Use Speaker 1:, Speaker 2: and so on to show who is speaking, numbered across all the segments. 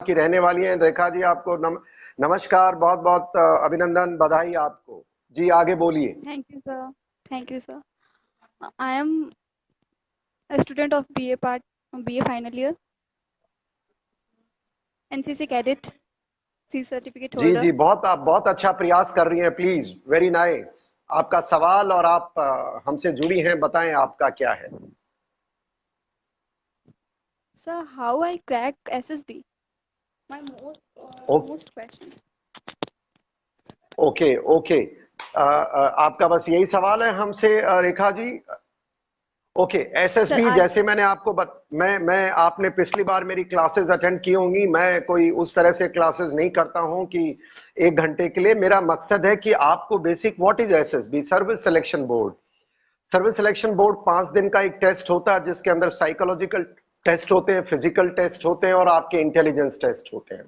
Speaker 1: की रहने वाली हैं। रेखा जी आपको नमस्कार, बहुत बहुत अभिनंदन, बधाई आपको जी। आगे बोलिए।
Speaker 2: Thank you sir. Thank you sir. I am a student of BA final year, NCC cadet, C certificate
Speaker 1: ji
Speaker 2: holder.
Speaker 1: जी, बहुत आप बहुत अच्छा प्रयास कर रही हैं। Please, very nice. आपका सवाल और आप हमसे जुड़ी हैं, बताएं आपका क्या है।
Speaker 2: Sir, how I crack SSB? My
Speaker 1: ओ,
Speaker 2: most question.
Speaker 1: ओके ओके, आपका बस यही सवाल है हमसे Rekha ji. Okay,
Speaker 2: Sir,
Speaker 1: SSB,
Speaker 2: I
Speaker 1: जैसे मैंने आपको मैं आपने पिछली बार मेरी क्लासेस अटेंड की होंगी। मैं कोई उस तरह से क्लासेस नहीं करता हूं कि 1 घंटे के लिए। मेरा मकसद है कि आपको basic what is SSB, service selection board. Service selection board 5 दिन का एक टेस्ट होता है जिसके अंदर साइकोलॉजिकल टेस्ट होते हैं, फिजिकल टेस्ट होते हैं और आपके इंटेलिजेंस टेस्ट होते हैं।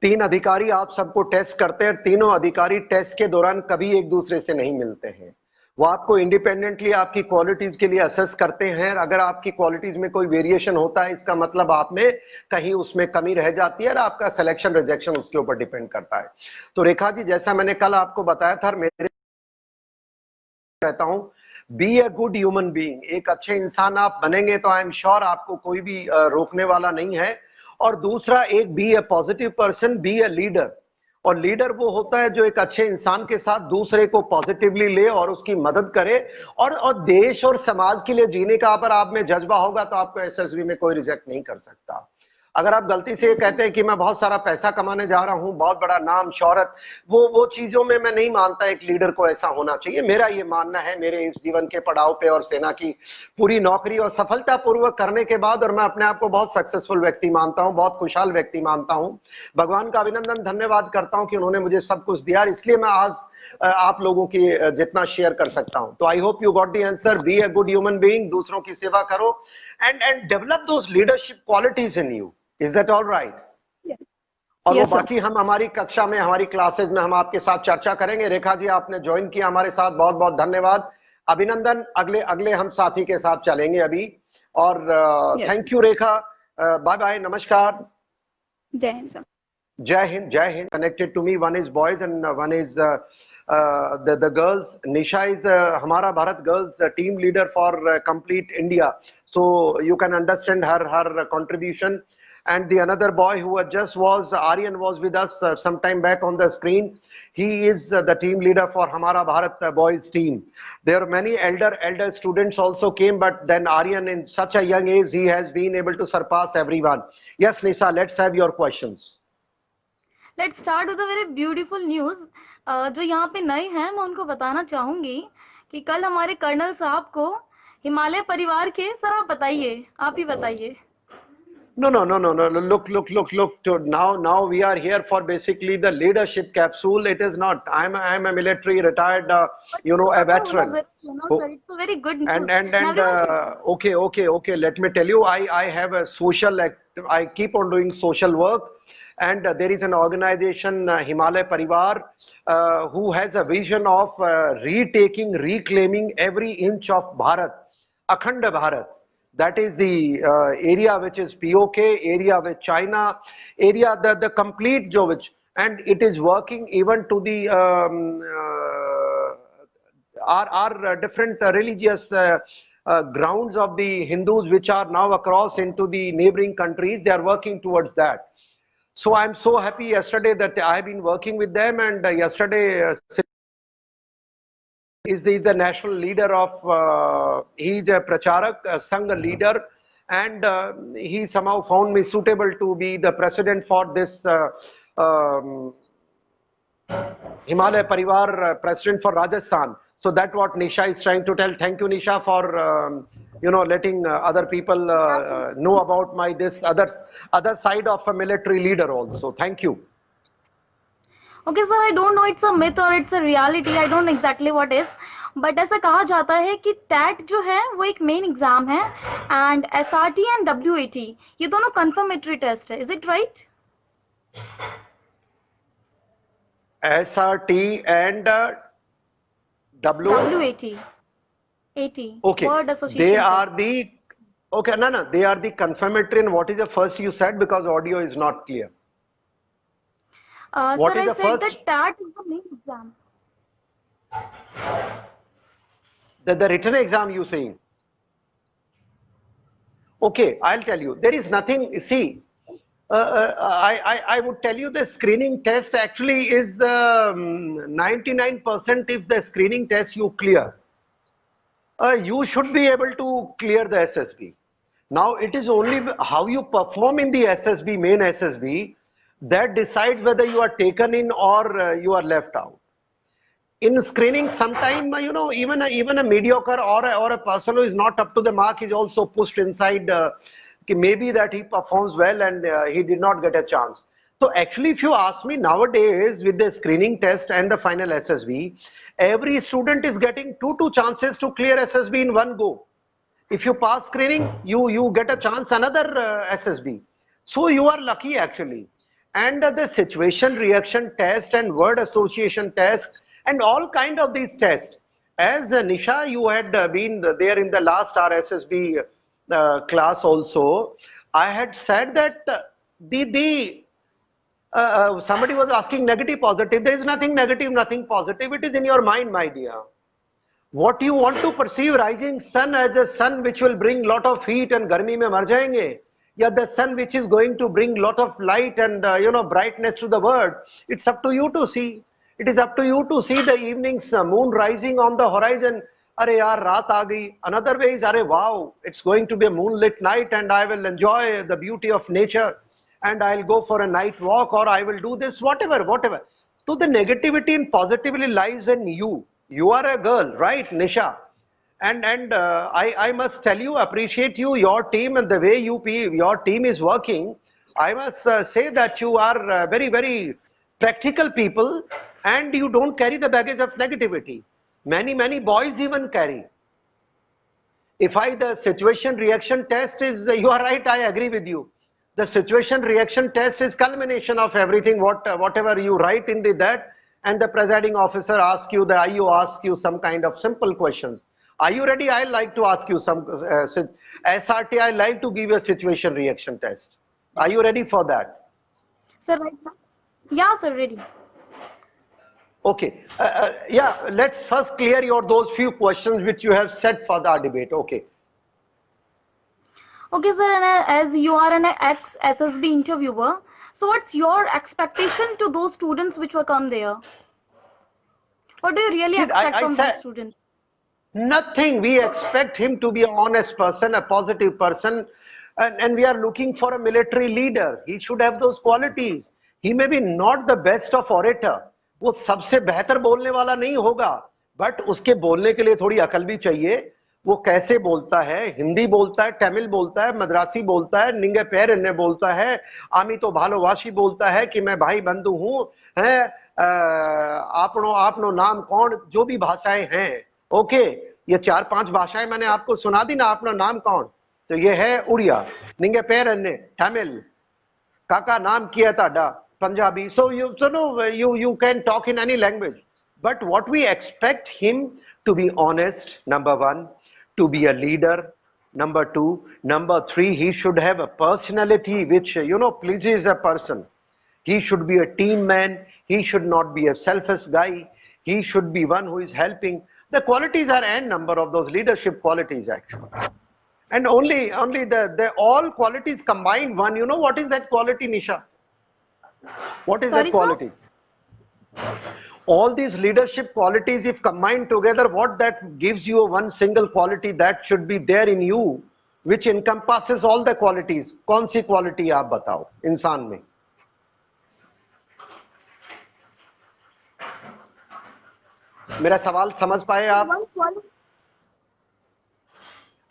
Speaker 1: 3 अधिकारी आप सबको टेस्ट करते हैं। तीनों अधिकारी टेस्ट के दौरान कभी एक दूसरे से नहीं मिलते हैं। वो आपको इंडिपेंडेंटली आपकी क्वालिटीज के लिए असेस करते हैं। अगर आपकी क्वालिटीज में कोई वेरिएशन होता है, इसका मतलब आप में कहीं उसमें कमी रह जाती है और आपका सिलेक्शन रिजेक्शन उसके ऊपर डिपेंड करता है। तो रेखा जी, जैसा मैंने कल आपको बताया था, मेरे कहता हूं, be a good human being. एक अच्छे इंसान आप बनेंगे तो आई एम श्योर आपको कोई भी रोकने वाला नहीं है। और दूसरा, एक be a positive person, be a leader. और लीडर वो होता है जो एक अच्छे इंसान के साथ दूसरे को पॉजिटिवली ले और उसकी मदद करे। और देश और समाज के लिए जीने का अगर आप में जज्बा होगा तो आपको एसएसबी में कोई रिजेक्ट नहीं कर सकता। अगर आप गलती से
Speaker 2: yes sir.
Speaker 1: कहते हैं कि मैं बहुत सारा पैसा कमाने जा रहा हूं, बहुत बड़ा नाम शोहरत, वो चीजों में मैं नहीं मानता एक लीडर को ऐसा होना चाहिए। मेरा ये मानना है, मेरे इस जीवन के पड़ाव पे और सेना की पूरी नौकरी और सफलतापूर्वक करने के बाद, और मैं अपने आप को बहुत सक्सेसफुल व्यक्ति मानता हूं, बहुत खुशहाल व्यक्ति मानता हूं। भगवान का अभिनंदन, धन्यवाद करता हूं कि उन्होंने मुझे सब कुछ दिया, इसलिए मैं आज आप लोगों की जितना शेयर कर सकता हूं। तो I hope you got the answer. Be a good human being, दूसरों की सेवा करो and develop those leadership qualities in you. Is that all right?
Speaker 2: Yes,
Speaker 1: और वो
Speaker 2: yes sir.
Speaker 1: बाकी हम हमारी कक्षा में, हमारी क्लासेज में हम आपके साथ चर्चा करेंगे। रेखा जी, आपने ज्वाइन किया हमारे साथ, बहुत बहुत धन्यवाद, अभिनंदन। अगले अगले हम साथी के साथ चलेंगे अभी। और
Speaker 2: Yes sir.
Speaker 1: Thank you Rekha, bye bye, नमस्कार,
Speaker 2: Jai Hind sir.
Speaker 1: जय हिंद, जय हिंद। Connected to me, one is boys and one is the girls. Nisha is Hamara Bharat girls team leader for complete India, so you can understand her contribution. And the another boy who just was Aryan was with us some time back on the screen. He is the team leader for Hamara Bharat boys team. There are many elder students also came, but then Aryan, in such a young age, he has been able to surpass everyone. Yes Nisha, let's have your questions.
Speaker 3: Let's start with a very beautiful news. जो यहाँ पे नए हैं मैं उनको बताना चाहूंगी कि कल हमारे कर्नल साहब को हिमालय परिवार के, सर आप बताइए, आप ही बताइए।
Speaker 1: No, no, no, no, no. Look. Now we are here for basically the leadership capsule. It is not. I'm a military retired, a veteran. So,
Speaker 3: It's a very good news.
Speaker 1: and
Speaker 3: And everyone should.
Speaker 1: okay. Let me tell you, I have a social act. I keep on doing social work, and there is an organization, Himalaya Parivar, who has a vision of reclaiming every inch of Bharat, Akhand Bharat. That is the area which is POK, area with China, area the complete jo which, and it is working even to the our different religious grounds of the Hindus which are now across into the neighboring countries. They are working towards that. So I'm so happy yesterday that I have been working with them, and yesterday is the national leader of, he's a Pracharak, Sangh leader, and he somehow found me suitable to be the president for this Himalaya Parivar, president for Rajasthan. So that's what Nisha is trying to tell. Thank you, Nisha, for letting other people know about my this other side of a military leader also. Thank you.
Speaker 3: Okay sir, I don't know it's a myth और it's a reality, I don't know exactly what is, but ऐसा कहा जाता है कि TET जो है वो एक मेन एग्जाम है एंड एसआरटी एंड डब्ल्यूएटी ये दोनों कंफर्मेटरी टेस्ट है। Is it right?
Speaker 1: SRT and
Speaker 3: WAT, AT,
Speaker 1: okay,
Speaker 3: word
Speaker 1: they
Speaker 3: association
Speaker 1: are
Speaker 3: test.
Speaker 1: the Okay, no, they are the confirmatory. And what is the first you said, because audio is not clear? What
Speaker 3: Sir,
Speaker 1: is
Speaker 3: I
Speaker 1: the
Speaker 3: said
Speaker 1: first?
Speaker 3: that TAT is the main exam.
Speaker 1: The written exam you saying? Okay, I'll tell you. There is nothing. See, I would tell you the screening test actually is 99% if the screening test you clear. You should be able to clear the SSB. Now it is only how you perform in the SSB, main SSB, that decides whether you are taken in or you are left out. In screening, sometime even a mediocre or a person who is not up to the mark is also pushed inside. Maybe that he performs well and he did not get a chance. So actually, if you ask me nowadays with the screening test and the final SSB, every student is getting two chances to clear SSB in one go. If you pass screening, you get a chance another SSB. So you are lucky actually. And the situation reaction test and word association test and all kind of these tests. As Nisha, you had been there in the last RSSB class also. I had said that somebody was asking negative positive. There is nothing negative, nothing positive. It is in your mind, my dear. What you want to perceive rising sun as a sun which will bring lot of heat and garmi mein mar jayenge, ya the sun which is going to bring lot of light and brightness to the world, it's up to you to see. It is up to you to see the evening's moon rising on the horizon. Are yaar, raat aa gayi. Another way is, are wow, it's going to be a moonlit night and I will enjoy the beauty of nature and I'll go for a night walk or I will do this, whatever. So the negativity and positivity lies in you. You are a girl, right, Nisha? And I must tell you, appreciate you, your team and the way your team is working. I must say that you are very practical people and you don't carry the baggage of negativity. Many boys even carry. The situation reaction test is, you are right, I agree with you. The situation reaction test is culmination of everything, whatever you write in that, and the presiding officer asks you, the IO asks you some kind of simple questions. Are you ready? I like to ask you some, SRT, I like to give you a situation reaction test. Are you ready for that?
Speaker 3: Sir, right now? Yeah, sir, ready.
Speaker 1: Okay, yeah, let's first clear those few questions which you have set for the debate. Okay.
Speaker 3: Okay, sir, and as you are an ex-SSB interviewer, so what's your expectation to those students which will come there? What do you really expect from those students?
Speaker 1: Nothing. We expect him to be an honest person, a positive person, and we are looking for a military leader. He should have those qualities. He may be not the best of orator. वो सबसे बेहतर बोलने वाला नहीं होगा, but उसके बोलने के लिए थोड़ी अकल भी चाहिए. वो कैसे बोलता है, हिंदी बोलता है, तमिल बोलता है, मद्रासी बोलता है, निंगे पैर इन्हें बोलता है, आमी तो भालोवाशी बोलता है कि मैं भाई बंधु हूं, है आपनो नाम कौन, जो भी भाषाएं हैं. ओके, ये 4-5 भाषाएं मैंने आपको सुना दी ना. आपनो नाम कौन? तो ये है उड़िया, निंगे पैर इन्हें तमिल, काका नाम किया ताडा Punjabi. So you can talk in any language, but what we expect him to be honest, number one, to be a leader, number two, number three, he should have a personality which pleases a person. He should be a team man. He should not be a selfish guy. He should be one who is helping. The qualities are n number of those leadership qualities actually, and only the all qualities combined one. You know what is that quality, Nisha? What is that quality? Sir? All these leadership qualities, if combined together, what that gives you one single quality that should be there in you, which encompasses all the qualities. कौन सी quality आप बताओ इंसान में? मेरा सवाल समझ पाए आप?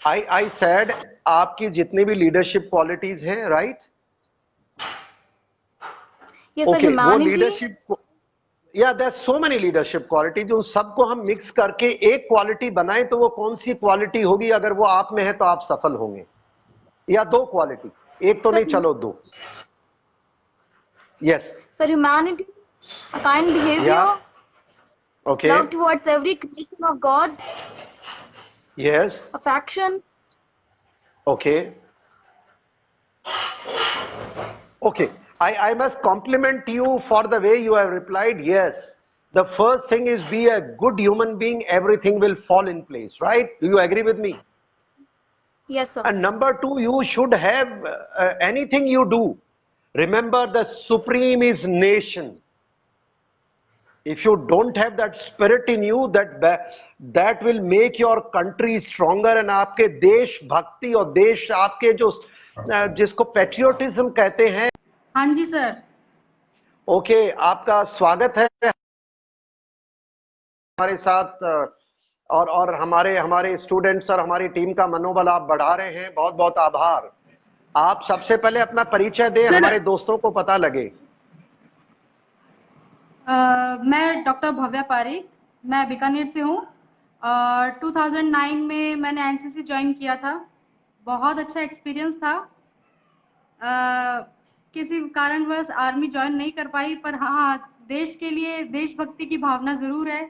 Speaker 1: I said आपकी जितनी भी leadership qualities हैं, right?
Speaker 3: Yes, okay,
Speaker 1: वो leadership, yeah, there's so many leadership qualities. उन सबको हम mix करके एक quality बनाएं तो वो कौन सी quality होगी? अगर वो आप में है तो आप सफल होंगे. या दो quality, एक तो नहीं, चलो दो. Yes.
Speaker 3: Sir, humanity, a kind behavior,
Speaker 1: yeah. Okay.
Speaker 3: Love towards every creation of God.
Speaker 1: Yes.
Speaker 3: Affection.
Speaker 1: Okay. Okay. I must compliment you for the way you have replied. Yes. The first thing is be a good human being. Everything will fall in place, right? Do you agree with me?
Speaker 3: Yes, sir.
Speaker 1: And number two, you should have anything you do. Remember, the supreme is nation. If you don't have that spirit in you, that will make your country stronger. And आपके देश भक्ति और देश आपके जो जिसको patriotism कहते हैं.
Speaker 4: हाँ जी सर.
Speaker 1: ओके, आपका स्वागत है हमारे साथ. और हमारे स्टूडेंट्स और हमारी टीम का मनोबल आप बढ़ा रहे हैं. बहुत बहुत आभार. आप सबसे पहले अपना परिचय दें, हमारे दोस्तों को पता लगे.
Speaker 4: मैं डॉक्टर भव्या पारिक, मैं बीकानेर से हूँ और 2009 में मैंने एनसीसी ज्वाइन किया था. बहुत अच्छा एक्सपीरियंस था. किसी कारणवश आर्मी ज्वाइन नहीं कर पाई, पर हाँ, देश के लिए देशभक्ति की भावना ज़रूर है.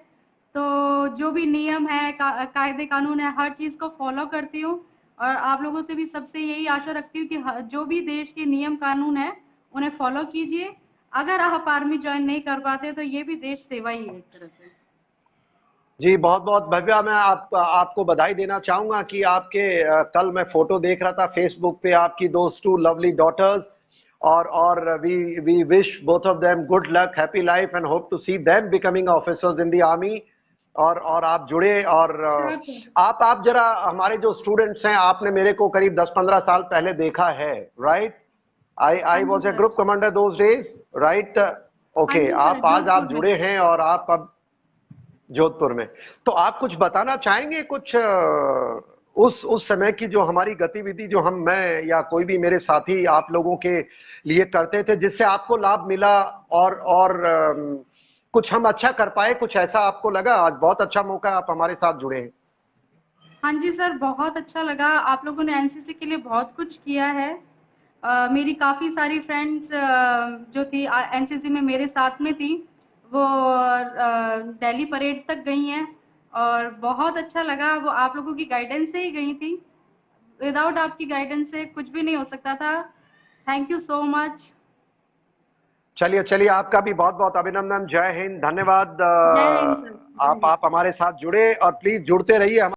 Speaker 4: तो जो भी नियम है, कायदे कानून है, हर चीज़ को फॉलो करती हूँ और आप लोगों से भी सबसे यही आशा रखती हूँ कि जो भी देश के नियम कानून है उन्हें फॉलो कीजिए. अगर आप आर्मी ज्वाइन नहीं कर पाते तो ये भी देश सेवा ही है एक तरह से.
Speaker 1: जी बहुत बहुत भव्या, मैं आपको बधाई देना चाहूंगा कि आपके कल मैं फोटो देख रहा था फेसबुक पे, आपकी दोस्त 2 लवली डॉटर्स, और we wish both of them good luck, happy life and hope to see them becoming officers in the army. और आप जुड़े. और आप जरा हमारे जो स्टूडेंट्स हैं, आपने मेरे को करीब 10-15 साल पहले देखा है, right? I was a group commander those days, right? Okay, आप जुड़े हैं और आप अब जोधपुर में. तो आप कुछ बताना चाहेंगे, कुछ उस समय की जो हमारी गतिविधि, जो मैं या कोई भी मेरे साथी आप लोगों के लिए करते थे, जिससे आपको लाभ मिला और कुछ हम अच्छा कर पाए, कुछ ऐसा आपको लगा? आज बहुत अच्छा मौका, आप हमारे साथ जुड़े हैं.
Speaker 4: हाँ जी सर, बहुत अच्छा लगा. आप लोगों ने एनसीसी के लिए बहुत कुछ किया है. मेरी काफ़ी सारी फ्रेंड्स जो थी एनसीसी में मेरे साथ में थी, वो दिल्ली परेड तक गई हैं और बहुत अच्छा लगा. वो आप लोगों की गाइडेंस से ही गई थी. विदाउट आपकी गाइडेंस से कुछ भी नहीं हो सकता था. Thank you so much.
Speaker 1: चलिए, आपका भी बहुत बहुत अभिनंदन. जय हिंद. धन्यवाद.
Speaker 4: जय हिंद सर.
Speaker 1: आप हमारे साथ जुड़े और प्लीज जुड़ते रहिए.